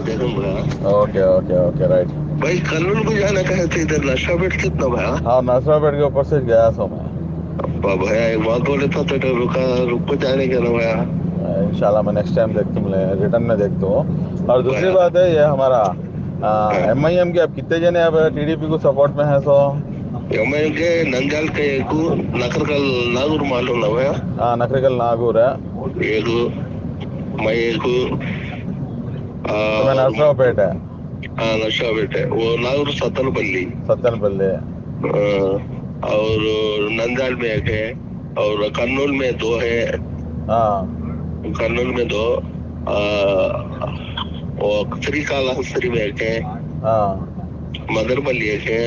देखो भैया। Okay okay okay right. भाई कर्नूल को जाना कहे थे, इधर नशा-पेट कितना भैया? हाँ नशरापेट के ऊपर से गया सो मैं। अब्बा भैया एक बात बोले तो रुक को जाने का ना भैया। इंशाल्लाह मैं नेक्स्ट टाइम रिटर्न में देखता हूँ। और दूसरी भैया बात है ये हमारा हाँ। MIM के अब कितने जने अब TDP को सपोर्ट में है सो? एमआईएम के नंजाल के एक नकरकल नागूर मालूम ना भैया? नकरिकल नागूर है एक मैं एक तो मैं और नरसरावपेट है नशा-पेट है वो नागूर सत्तनपल्ली सत्तनपल्ली है। और नंजाल में एक है और कर्नूल में 2 है। हाँ कर्नूल में 2 और श्रीकाళहस्ती में एक है, हाँ मदरपल्ली एक है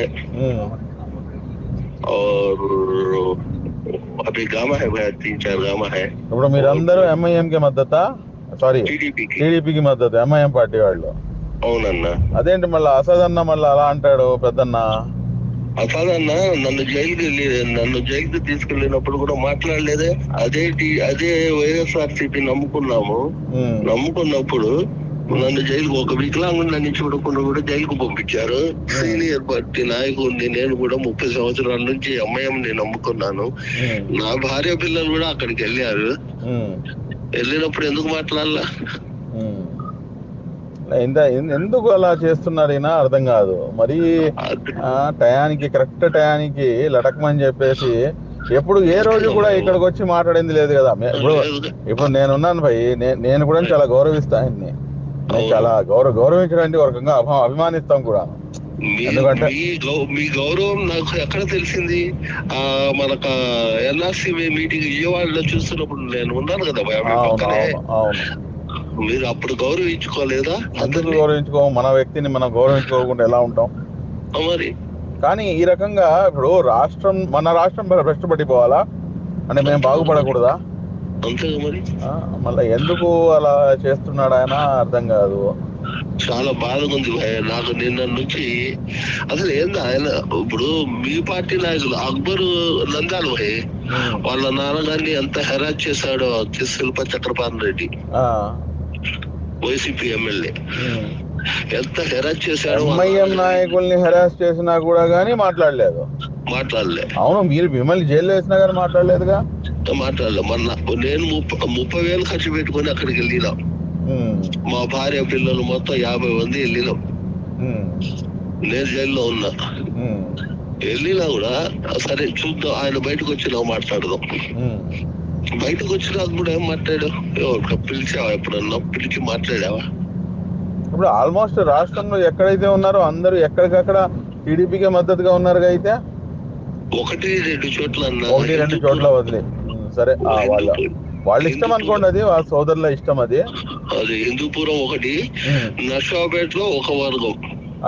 और अभी गामा है भैया, 3-4 गामा है। ఇప్పుడు మీరందరూ MIM కి మద్దతా? సారీ టీడీపీకి టీడీపీకి మద్దతు MIM పార్టీ వాళ్ళు. అవునన్నా. అదేంటి మళ్ళీ అసద్ అన్న మళ్ళీ అలా అంటాడు పెద్దన్న? అసదన్న నన్ను జైలుకి తీసుకెళ్ళినప్పుడు కూడా మాట్లాడలేదే. అదే వైఎస్ఆర్సీపీ నమ్ముకున్నప్పుడు నన్ను జైలుకు ఒక వికలాంగుని చూడకుండా కూడా జైలుకు పంపించారు. సీనియర్ పార్టీ నాయకుడిని నేను కూడా 30 సంవత్సరాల నుంచి ఎంఐఎంని నమ్ముకున్నాను. నా భార్య పిల్లలు కూడా అక్కడికి వెళ్ళారు. వెళ్ళినప్పుడు ఎందుకు మాట్లాడాల? ఎందుకు అలా చేస్తున్నారు ఈయన అర్థం కాదు. మరి టయానికి కరెక్ట్ టయానికి లటకమని చెప్పేసి ఎప్పుడు ఏ రోజు కూడా ఇక్కడికి వచ్చి మాట్లాడింది లేదు కదా. ఇప్పుడు నేనున్నాను భయ్, నేను కూడా చాలా గౌరవిస్తా ఆయన్ని. చాలా గౌరవించడానికి ఒక రకంగా అభిమానిస్తాం కూడా. ఎందుకంటే మీ గౌరవం నాకు ఎక్కడ తెలిసింది? మనకు ఎన్ఆర్సీ మీటింగ్ విజయవాడలో చూస్తున్నప్పుడు నేను ఉన్నాను కదా. అవును మీరు అప్పుడు గౌరవించుకోలేదా? అందరూ గౌరవించుకోము. మన వ్యక్తిని మనం గౌరవించుకోకుండా ఎలా ఉంటాం మరి? కానీ ఈ రకంగా ఇప్పుడు మన రాష్ట్రం భ్రష్టపడిపోవాలా అంటే మేము బాగుపడకూడదా? అంతేగా మరి. మళ్ళీ ఎందుకు అలా చేస్తున్నాడు ఆయన అర్థం కాదు. చాలా బాధగా ఉంది నాకు నిన్న నుంచి. అసలు ఏంది ఆయన ఇప్పుడు మీ పార్టీ నాయకులు అక్బరు నందాలు వాళ్ళ నాన్నగారిని ఎంత హెరాస్ చేశాడో శిల్ప చక్రపాణి రెడ్డి వైసీపీ ఎమ్మెల్యే ఎంత హెరాస్ చేశాడో. ఎంఐఎం నాయకుల్ని హెరాస్ చేసినా కూడా గానీ మాట్లాడలే. అవును, మిమ్మల్ని జైల్లో వేసినా కానీ మాట్లాడలేదుగా. మొన్న నేను 30,000 ఖర్చు పెట్టుకుని అక్కడికి వెళ్ళినా. మా భార్య పిల్లలు మొత్తం 50 మంది వెళ్ళినాం. నేను జైల్లో ఉన్నా. వెళ్ళినా కూడా సరే చూద్దాం, ఆయన బయటకు వచ్చినా మాట్లాడదాం. బయటకు వచ్చినాక కూడా ఏం మాట్లాడు? పిలిచావా? ఎప్పుడన్నా పిలిచి మాట్లాడావా? ఇప్పుడు ఆల్మోస్ట్ రాష్ట్రంలో ఎక్కడైతే ఉన్నారో అందరూ ఎక్కడికక్కడ టీడీపీకి మద్దతుగా ఉన్నారు. అయితే 1-2 చోట్ల వదిలే సరే వాళ్ళ ఇష్టం అనుకోండి, అది వాళ్ళ సోదరుల ఇష్టం. అది హిందూపురం ఒకటి, నర్సాపేటలో ఒక వర్గం.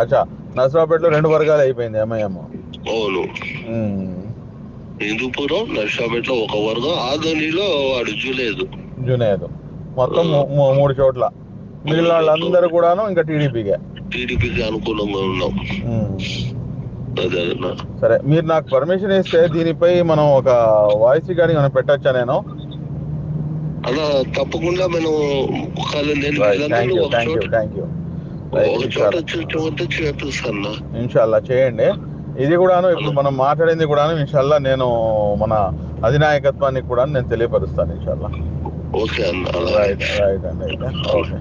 అచ్చా, నర్సాపేటలో 2 వర్గాలు అయిపోయింది ఎంఐఎం. అవును, హిందూపురం నర్సాపేటలో ఒక వర్గం, ఆదోనిలో వాడు జునేదు మొత్తం 3 చోట్ల. మిగిలిన వాళ్ళందరూ కూడాను ఇంకా టీడీపీకి అనుకూలంగా ఉన్నాం. సరే, మీరు నాకు పర్మిషన్ ఇస్తే దీనిపై మనం ఒక వాయిస్ రికార్డింగ్ మనం పెట్టచ్చా? నేను అలా తప్పకుండా మనం ఇన్షాల్లా చేయండి. ఇది కూడాను ఇప్పుడు మనం మాట్లాడింది కూడాను ఇన్షాల్లా నేను మన అధినాయకత్వానికి కూడా నేను తెలియపరుస్తాను ఇన్షాల్లా. ఓకే అన్న. రైట్ అండి. అయితే ఓకే.